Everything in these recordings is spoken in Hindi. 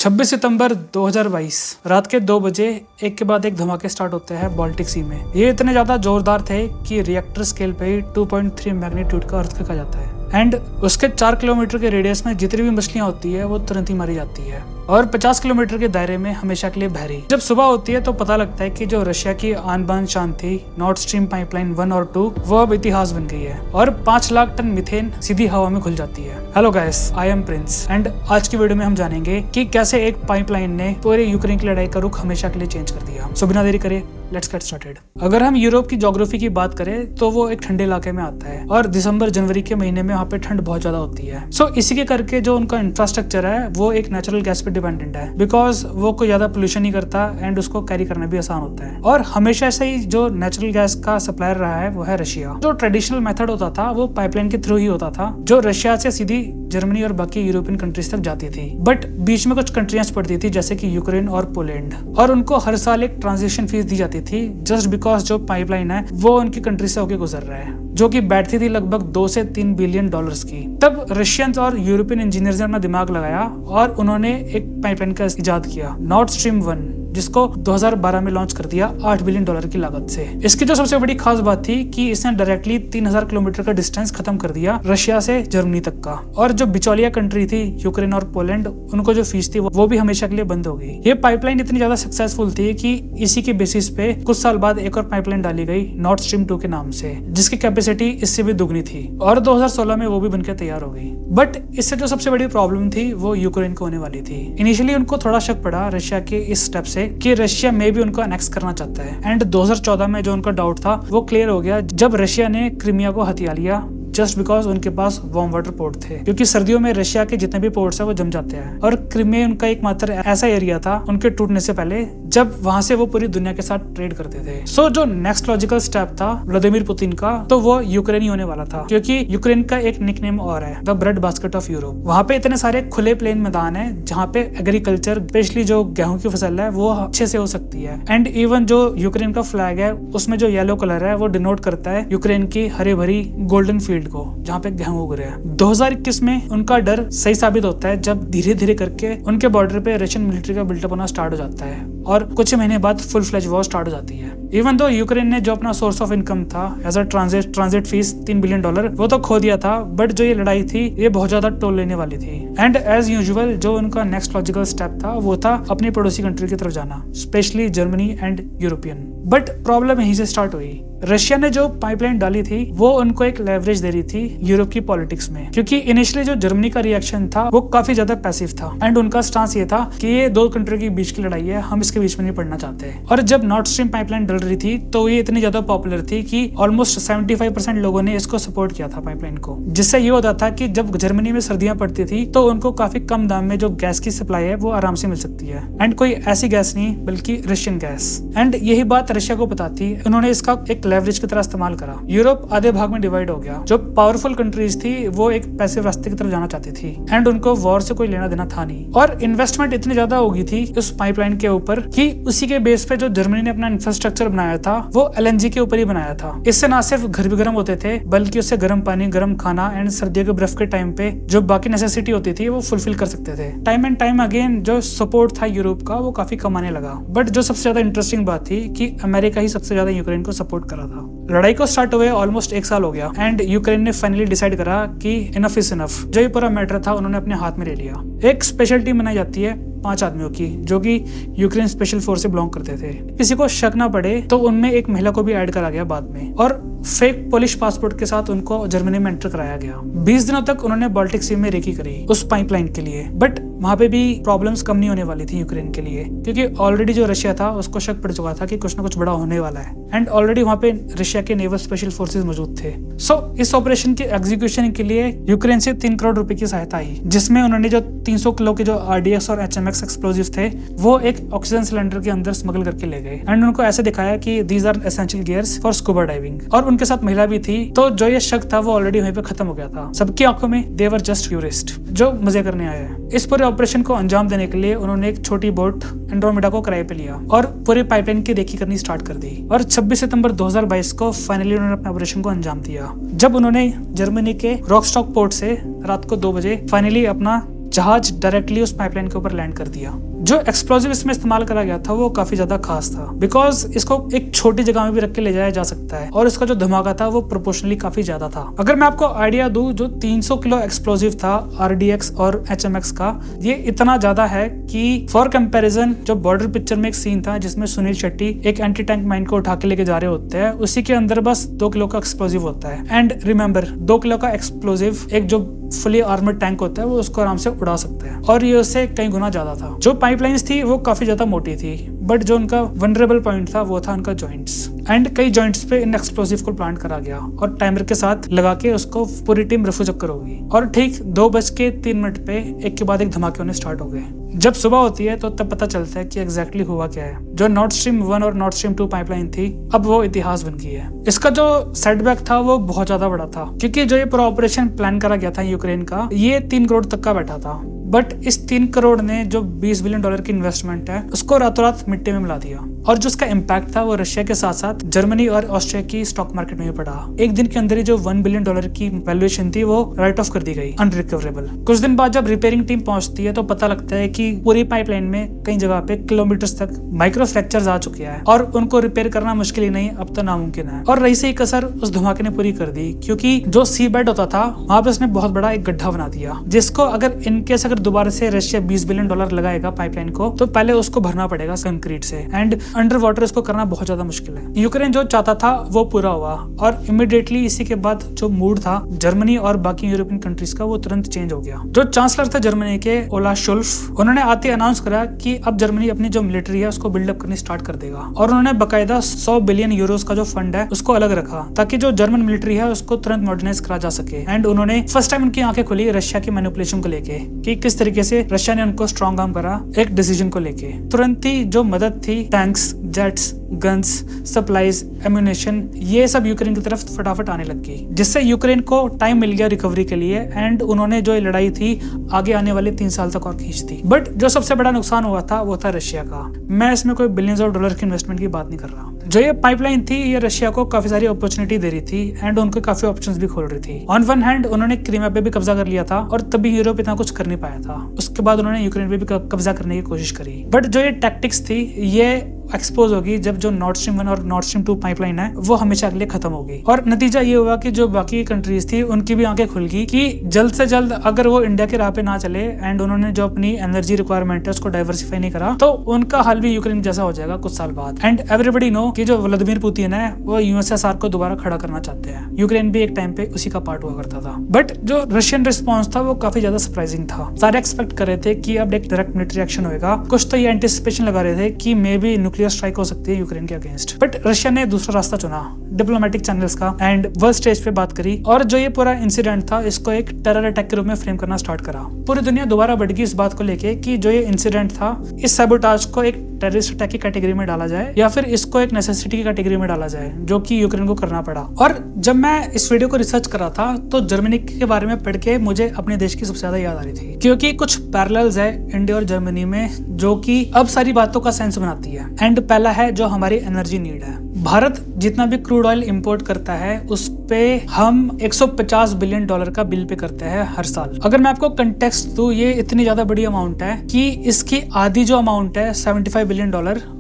26 सितंबर 2022 रात के 2 बजे एक के बाद एक धमाके स्टार्ट होते हैं बाल्टिक सी में। ये इतने ज्यादा जोरदार थे कि रिएक्टर स्केल पे ही 2.3 मैग्नीट्यूड का अर्थक्वेक आ जाता है एंड उसके 4 किलोमीटर के रेडियस में जितनी भी मछलियां होती है वो तुरंत ही मारी जाती है और 50 किलोमीटर के दायरे में हमेशा के लिए बहरी। जब सुबह होती है तो पता लगता है कि जो रशिया की आन बान शान थी नॉर्थ स्ट्रीम पाइपलाइन 1 और 2 वो अब इतिहास बन गई है और 5 लाख टन मीथेन सीधी हवा में घुल जाती है। Hello guys, I am Prince and आज की वीडियो में हम जानेंगे कि कैसे एक पाइपलाइन ने पूरे यूक्रेन की लड़ाई का रुख हमेशा के लिए चेंज कर दिया। सो बिना देरी करे लेट्स गेट स्टार्टेड। अगर हम यूरोप की ज्योग्राफी की बात करें तो वो एक ठंडे इलाके में आता है और दिसंबर जनवरी के महीने में वहाँ पे ठंड बहुत ज्यादा होती है। सो इसी के करके जो उनका इंफ्रास्ट्रक्चर है वो एक नेचुरल गैस पे डिपेंडेंट है बिकॉज वो कोई ज्यादा पोल्यूशन नहीं करता एंड उसको कैरी करना भी आसान होता है। और हमेशा से ही जो नेचुरल गैस का सप्लायर रहा है वो है रशिया। जो ट्रेडिशनल मेथड होता था वो पाइपलाइन के थ्रू ही होता था जो रशिया से सीधी जर्मनी और बाकी यूरोपियन कंट्रीज तक जाती थी। बट बीच में कुछ कंट्रियां पड़ती थी जैसे कि यूक्रेन और पोलैंड और उनको हर साल एक ट्रांजिशन फीस दी जाती थी जस्ट बिकॉज जो पाइपलाइन है वो उनकी कंट्री से होके गुजर रहा है जो कि बैठती थी लगभग 2 से 3 बिलियन डॉलर्स की। तब रशियंस और यूरोपियन इंजीनियर्स ने अपना दिमाग लगाया और उन्होंने एक पाइपलाइन का इजाद किया नॉर्थ स्ट्रीम 1 जिसको 2012 में लॉन्च कर दिया 8 बिलियन डॉलर की लागत से। इसकी जो सबसे बड़ी खास बात थी कि इसने डायरेक्टली 3000 किलोमीटर का डिस्टेंस खत्म कर दिया रशिया से जर्मनी तक का। और जो बिचौलिया कंट्री थी यूक्रेन और पोलैंड उनको जो फीस थी वो भी हमेशा के लिए बंद हो गई। ये पाइपलाइन इतनी ज्यादा सक्सेसफुल थी कि इसी के बेसिस पे कुछ साल बाद एक और पाइपलाइन डाली गई नॉर्थ स्ट्रीम 2 के नाम से जिसकी कैपेसिटी इससे भी दुगनी थी और 2016 में वो भी बनकर तैयार हो गई। बट इससे जो सबसे बड़ी प्रॉब्लम थी वो यूक्रेन को होने वाली थी। इनिशियली उनको थोड़ा शक पड़ा रशिया के इस स्टेप से कि रशिया में भी उनको अनेक्स करना चाहता है एंड 2014 में जो उनका डाउट था वो क्लियर हो गया जब रशिया ने क्रीमिया को हथिया लिया जस्ट बिकॉज उनके पास वार्म वाटर पोर्ट थे क्योंकि सर्दियों में रशिया के जितने भी पोर्ट्स है वो जम जाते हैं और क्रीमिया उनका एकमात्र ऐसा एरिया था उनके टूटने से पहले जब वहां से वो पूरी दुनिया के साथ ट्रेड करते थे। सो जो नेक्स्ट लॉजिकल स्टेप था व्लादिमीर पुतिन का तो वो यूक्रेन ही होने वाला था क्योंकि यूक्रेन का एक निकनेम और है the bread basket of Europe. वहाँ पे इतने सारे खुले प्लेन मैदान है जहाँ पे एग्रीकल्चर स्पेशली जो गेहूं की फसल है वो अच्छे से हो सकती है एंड इवन जो यूक्रेन का फ्लैग है उसमें जो येलो कलर है वो डिनोट करता है यूक्रेन की हरी भरी गोल्डन फील्ड को जहाँ पे गेहूं उग रहे हैं। 2021 में उनका डर सही साबित होता है जब धीरे धीरे करके उनके बॉर्डर पे रशियन मिलिट्री का बिल्टअप होना स्टार्ट हो जाता है और कुछ महीने बाद फुल फ्लेज वॉर स्टार्ट हो जाती है। इवन दो यूक्रेन ने जो अपना सोर्स ऑफ इनकम था as a transit fee 3 billion dollar वो तो खो दिया था बट जो ये लड़ाई थी ये बहुत ज्यादा टोल लेने वाली थी एंड एज यूजुअल जो उनका नेक्स्ट लॉजिकल स्टेप था वो था अपनी पड़ोसी कंट्री की तरफ जाना specially Germany and European. But problem यहीं से स्टार्ट हुई। रशिया ने जो पाइपलाइन डाली थी वो उनको एक लेवरेज दे रही थी यूरोप की पॉलिटिक्स में क्योंकि इनिशियली जो जर्मनी का रिएक्शन था वो काफी ज्यादा पैसिव था एंड उनका स्टांस ये था कि ये 2 कंट्री के बीच की लड़ाई है, हम इसके बीच में नहीं पड़ना चाहते। और जब नॉर्थ स्ट्रीम पाइपलाइन डल रही थी तो ये इतनी ज्यादा पॉपुलर थी कि ऑलमोस्ट 75% लोगों ने इसको सपोर्ट किया था पाइपलाइन को, जिससे ये होता था कि जब जर्मनी में सर्दियां पड़ती थी तो उनको काफी कम दाम में जो गैस की सप्लाई है वो आराम से मिल सकती है एंड कोई ऐसी गैस नहीं बल्कि रशियन गैस। एंड यही बात रशिया को पता थी, उन्होंने इसका एक लेवरेज की तरह इस्तेमाल करा। यूरोप आधे भाग में डिवाइड हो गया। जो पावरफुल कंट्रीज थी वो एक पैसिव रास्ते की तरफ जाना चाहती थी एंड उनको वॉर से कोई लेना देना था नहीं और इन्वेस्टमेंट इतनी ज्यादा हो गई थी उस पाइपलाइन के ऊपर कि उसी के बेस पे जो जर्मनी ने अपना इंफ्रास्ट्रक्चर बनाया था वो एलएनजी के ऊपर ही बनाया था। इससे ना सिर्फ घर भी गर्म होते थे बल्कि उससे गर्म पानी, गर्म खाना एंड सर्दियों के बर्फ के टाइम पे जो बाकी नेसेसिटी होती थी वो फुलफिल कर सकते थे। टाइम एंड टाइम अगेन जो सपोर्ट था यूरोप का वो काफी कम आने लगा। बट जो सबसे ज्यादा इंटरेस्टिंग बात थी कि अमेरिका ही सबसे ज्यादा यूक्रेन को सपोर्ट करा था। लड़ाई को स्टार्ट हुए ऑलमोस्ट 1 साल हो गया एंड यूक्रेन ने फाइनली डिसाइड करा कि इनफ इज इनफ। जो ये पूरा मैटर था उन्होंने अपने हाथ में ले लिया। एक स्पेशल टीम बनाई जाती है 5 आदमियों की जो कि यूक्रेन स्पेशल फोर्स से बिलोंग करते थे। किसी को शक ना पड़े तो उनमें एक महिला को भी ऐड करा गया बाद में और फेक पोलिश पासपोर्ट के साथ उनको जर्मनी में एंटर कराया गया। 20 दिनों तक उन्होंने बाल्टिक सी में रेकी करी उस पाइपलाइन के लिए। बट वहां पे भी प्रॉब्लम्स कम नहीं होने वाली थी यूक्रेन के लिए क्योंकि ऑलरेडी जो रशिया था उसको शक पड़ चुका था कि कुछ ना कुछ बड़ा होने वाला है एंड ऑलरेडी वहां पे रशिया के नेवल स्पेशल फोर्सेस मौजूद थे। सो इस ऑपरेशन के एग्जीक्यूशन के लिए यूक्रेन से 3 करोड़ रुपए की सहायता आई जिसमें उन्होंने जो 300 किलो के जो RDX और HMX एक्सप्लोजिव थे वो एक ऑक्सीजन सिलेंडर के अंदर स्मगल करके ले गए एंड उनको ऐसे दिखाया कि these are essential gears for scuba diving. और उनके साथ महिला भी थी तो जो ये शक था वो ऑलरेडी वहीं पे खत्म हो गया था। सबकी आंखों में दे वर जस्ट टूरिस्ट जो मजे करने आए हैं। इस पूरे ऑपरेशन को अंजाम देने के लिए उन्होंने एक छोटी बोट एंड्रोमेडा को किराए पे लिया और पूरी पाइपलाइन की रेकी करनी स्टार्ट कर दी और 26 सितंबर 2022 को फाइनली उन्होंने अपने ऑपरेशन को अंजाम दिया जब उन्होंने जर्मनी के रॉकस्टॉक पोर्ट से रात को 2 बजे फाइनली अपना जहाज डायरेक्टली उस पाइपलाइन के ऊपर लैंड कर दिया। जो एक्सप्लोजिव इसमें इस्तेमाल करा गया था वो काफी ज्यादा खास था, बिकॉज इसको एक छोटी जगह में भी रख के ले जाया जा सकता है और इसका जो धमाका था वो प्रोपोर्शनली काफी ज्यादा था। अगर मैं आपको आइडिया दूं, जो 300 किलो एक्सप्लोजिव था RDX और HMX का, ये इतना ज्यादा है कि फॉर कंपैरिजन जो बॉर्डर पिक्चर में एक सीन था जिसमें सुनील शेट्टी एक एंटी टैंक माइन को उठा के लेके जा रहे होते हैं, उसी के अंदर बस 2 किलो का एक्सप्लोजिव होता है। एंड रिमेंबर, 2 किलो का एक्सप्लोजिव एक जो फुली आर्मर्ड टैंक होता है वो उसको आराम से उड़ा सकता है, और ये उससे कई गुना ज्यादा था। जो पाइपलाइंस थी वो काफी ज्यादा मोटी थी, बट जो उनका वनरेबल पॉइंट था वो था उनका जॉइंट्स। एंड कई जॉइंट्स पे इन एक्सप्लोजिव को प्लांट करा गया और टाइमर के साथ लगा के उसको पूरी टीम रफू चक्कर होगी। और ठीक 2:03 पे एक के बाद एक धमाके होने स्टार्ट हो गए। जब सुबह होती है तो तब पता चलता है कि एग्जैक्टली हुआ क्या है। जो नॉर्ड स्ट्रीम 1 और नॉर्ड स्ट्रीम 2 पाइपलाइन थी, अब वो इतिहास बन गई है। इसका जो सेटबैक था वो बहुत ज्यादा बड़ा था, क्योंकि जो ये पूरा ऑपरेशन प्लान करा गया था यूक्रेन का, ये 3 करोड़ तक का बैठा था। बट इस 3 करोड़ ने जो $20 बिलियन की इन्वेस्टमेंट है उसको रातों रात मिट्टी में मिला दिया। और जो उसका इम्पैक्ट था वो रशिया के साथ साथ जर्मनी और ऑस्ट्रिया की स्टॉक मार्केट में भी पड़ा। एक दिन के अंदर ही जो $1 बिलियन की वैल्यूएशन थी वो राइट ऑफ कर दी गई, अनरिकवरेबल। कुछ दिन बाद जब रिपेयरिंग टीम पहुंचती है तो पता लगता है कि पूरी पाइपलाइन में कई जगह पे किलोमीटर्स तक माइक्रो फ्रैक्चर्स आ चुके हैं और उनको रिपेयर करना मुश्किल ही नहीं, अब तो नामुमकिन है। और रही से कसर उस धमाके ने पूरी कर दी, क्योंकि जो सी बेड होता था वहां पे उसने बहुत बड़ा एक गड्ढा बना दिया, जिसको अगर इनकेस अगर दोबारा से रशिया $20 बिलियन लगाएगा पाइपलाइन को, तो पहले उसको भरना पड़ेगा कंक्रीट से, एंड अंडर वाटर इसको करना बहुत ज्यादा मुश्किल है। यूक्रेन जो चाहता था वो पूरा हुआ, और इमीडिएटली इसी के बाद जो मूड था जर्मनी और बाकी यूरोपियन कंट्रीज का वो तुरंत चेंज हो गया। जो चांसलर थे जर्मनी के, ओलाफ शोल्फ, उन्होंने आते ही अनाउंस करा कि अब जर्मनी अपनी जो मिलिट्री है उसको बिल्डअप करनी स्टार्ट कर देगा, और उन्होंने बकायदा 100 बिलियन यूरोस का जो फंड है उसको अलग रखा ताकि जो जर्मन मिलिट्री है उसको तुरंत मॉडर्नाइज करा जा सके। एंड उन्होंने फर्स्ट टाइम उनकी आंखें खुली रशिया की मैनिपुलेशन को लेके कि किस तरीके से रशिया ने उनको स्ट्रॉन्ग आर्म करा एक डिसीजन को लेके। तुरंत ही जो मदद थी, tanks, jets, guns, supplies, ammunition, ये सब यूक्रेन की तरफ फटाफट आने लग गई, जिससे यूक्रेन को टाइम मिल गया रिकवरी के लिए। एंड उन्होंने जो ये लड़ाई थी आगे आने वाले 3 साल तक और खींच दी। बट जो सबसे बड़ा नुकसान हुआ था वो था रशिया का। मैं इसमें कोई बिलियंस ऑफ डॉलर की इन्वेस्टमेंट की बात नहीं कर रहा। जो ये पाइपलाइन थी ये रशिया को काफी सारी अपॉर्चुनिटी दे रही थी एंड उनको काफी ऑप्शंस भी खोल रही थी। ऑन वन हैंड उन्होंने क्रीमिया पे भी कब्जा कर लिया था और तभी यूरोप इतना कुछ कर नहीं पाया था। उसके बाद उन्होंने यूक्रेन पे भी कब्जा करने की कोशिश करी। बट जो ये टैक्टिक्स थी ये एक्सपोज होगी जब जो नॉर्ड स्ट्रीम 1 और नॉर्ड स्ट्रीम 2 पाइपलाइन है वो हमेशा के लिए खत्म होगी। और नतीजा ये हुआ कि जो बाकी कंट्रीज थी उनकी भी आंखें खुल गई कि जल्द से जल्द अगर वो इंडिया के राह पे ना चले एंड उन्होंने जो अपनी एनर्जी रिक्वायरमेंट है उसको डाइवर्सिफाई नहीं करा, तो उनका हाल भी यूक्रेन जैसा हो जाएगा कुछ साल बाद। एंड एवरीबडी नो कि जो व्लादिमीर पुतिन है वो यूएसएसआर को दोबारा खड़ा करना चाहते हैं। यूक्रेन भी एक टाइम पे उसी का पार्ट हुआ करता था। बट जो रशियन रिस्पॉन्स था वो काफी ज्यादा सरप्राइजिंग था। सारे एक्सपेक्ट कर रहे थे कि अब एक डायरेक्ट मिलिट्री एक्शन होगा, कुछ तो ये एंटिसिपेशन लगा रहे थे कि मे बी न्यूक्लियर स्ट्राइक हो सकती है यूक्रेन के अगेंस्ट। बट रशिया ने दूसरा रास्ता चुना, डिप्लोमेटिक चैनल्स का, एंड वर्ल्ड स्टेज पे बात करी। और जो ये पूरा इंसिडेंट था इसको एक टेरर अटैक के रूप में फ्रेम करना स्टार्ट करा। पूरी दुनिया दोबारा बढ़ गई इस बात को लेके कि जो ये इंसिडेंट था इस सैबोटाज को एक टेररिस्ट अटैक की कैटेगरी में डाला जाए या फिर इसको एक नेसेसिटी की कैटेगरी में डाला जाए, जो कि यूक्रेन को करना पड़ा। और जब मैं इस वीडियो को रिसर्च कर रहा था तो जर्मनी के बारे में पढ़ के मुझे अपने देश की सबसे ज्यादा याद आ रही थी, क्योंकि कुछ पैरेलल्स है इंडिया और जर्मनी में जो कि अब सारी बातों का सेंस बनाती है। एंड पहला है जो हमारी एनर्जी नीड है। भारत जितना भी क्रूड ऑयल इंपोर्ट करता है उस पे हम $150 बिलियन का बिल पे करते हैं हर साल। अगर मैं आपको कंटेक्स्ट दूं, ये इतनी ज्यादा बड़ी अमाउंट है कि इसकी आधी जो अमाउंट है $75 बिलियन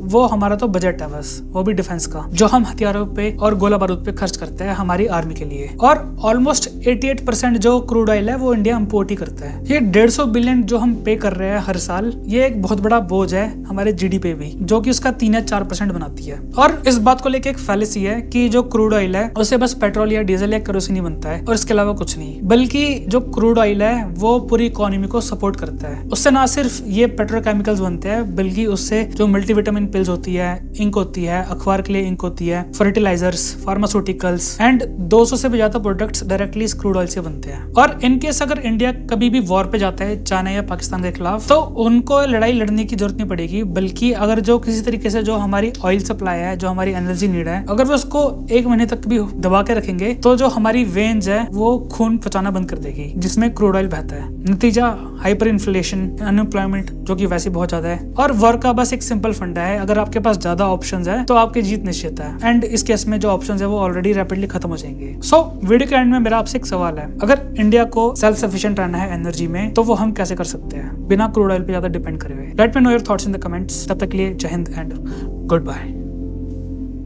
वो हमारा तो बजट है, बस वो भी डिफेंस का, जो हम हथियारों पे और गोला बारूद पे खर्च करते हैं हमारी आर्मी के लिए। और ऑलमोस्ट 88% जो क्रूड ऑयल है वो इंडिया इंपोर्ट ही करता है। ये 150 बिलियन जो हम पे कर रहे हैं हर साल, ये एक बहुत बड़ा बोझ है हमारे जीडीपी भी, जो कि उसका 3 या 4% बनाती है। और इस बात को लेके एक फैलेसी है कि जो क्रूड ऑयल है उसे बस पेट्रोल या डीजल या केरोसिन ही बनता है और इसके अलावा कुछ नहीं, बल्कि जो क्रूड ऑयल है वो पूरी इकोनॉमी को सपोर्ट करता है। उससे ना सिर्फ ये पेट्रोकेमिकल्स बनते हैं बल्कि उससे जो मल्टीविटामिन पिल्स होती है, इंक होती है, अखबार के लिए इंक होती है, फर्टिलाइजर्स, फार्मास्यूटिकल्स एंड 200 से भी ज्यादा प्रोडक्ट्स डायरेक्टली इस क्रूड ऑयल से बनते हैं। और इनकेस अगर इंडिया कभी भी वॉर पे जाता है चाइना या पाकिस्तान के खिलाफ, तो उनको लड़ाई लड़ने की जरूरत नहीं पड़ेगी, बल्कि अगर जो किसी तरीके से जो हमारी ऑयल सप्लाई है, जो हमारी एनर्जी एनर्जी नीड है, अगर वो उसको 1 महीने तक भी दबा के रखेंगे तो जो हमारी वेन्स है वो खून पहुंचाना बंद कर देगी, जिसमें क्रूड ऑयल बहता है। नतीजा हाइपर इन्फ्लेशन, अनएम्प्लॉयमेंट जो कि वैसे बहुत ज्यादा है। और वॉर का बस एक सिंपल फंडा है, अगर आपके पास ज्यादा ऑप्शंस है तो आपकी जीत निश्चित है। एंड इस केस में जो ऑप्शंस है वो ऑलरेडी रैपिडली खत्म हो जाएंगे। सो वीडियो के एंड में मेरा आपसे एक सवाल है, अगर इंडिया को सेल्फ सफिशिएंट रहना है एनर्जी में तो वो हम कैसे कर सकते हैं बिना क्रूड ऑयल पे ज्यादा डिपेंड करे हुए। Let me know your thoughts in the comments. तब तक के लिए जय हिंद एंड गुड बाय।